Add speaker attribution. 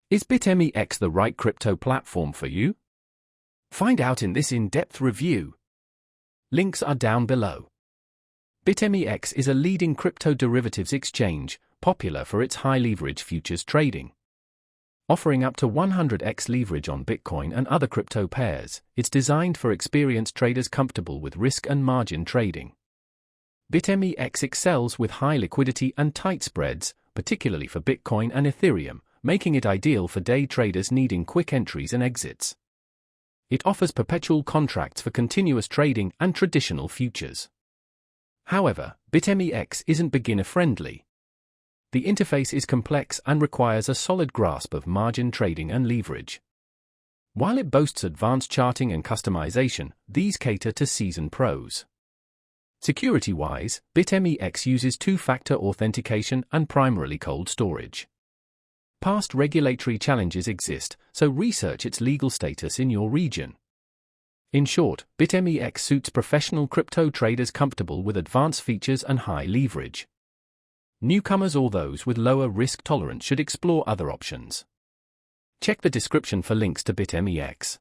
Speaker 1: Is BitMEX the right crypto platform for you? Find out in this in-depth review. Links are down below. BitMEX is a leading crypto derivatives exchange, popular for its high leverage futures trading. Offering up to 100x leverage on Bitcoin and other crypto pairs, it's designed for experienced traders comfortable with risk and margin trading. BitMEX excels with high liquidity and tight spreads, particularly for Bitcoin and Ethereum, making it ideal for day traders needing quick entries and exits. It offers perpetual contracts for continuous trading and traditional futures. However, BitMEX isn't beginner-friendly. The interface is complex and requires a solid grasp of margin trading and leverage. While it boasts advanced charting and customization, these cater to seasoned pros. Security-wise, BitMEX uses two-factor authentication and primarily cold storage. Past regulatory challenges exist, so research its legal status in your region. In short, BitMEX suits professional crypto traders comfortable with advanced features and high leverage. Newcomers or those with lower risk tolerance should explore other options. Check the description for links to BitMEX.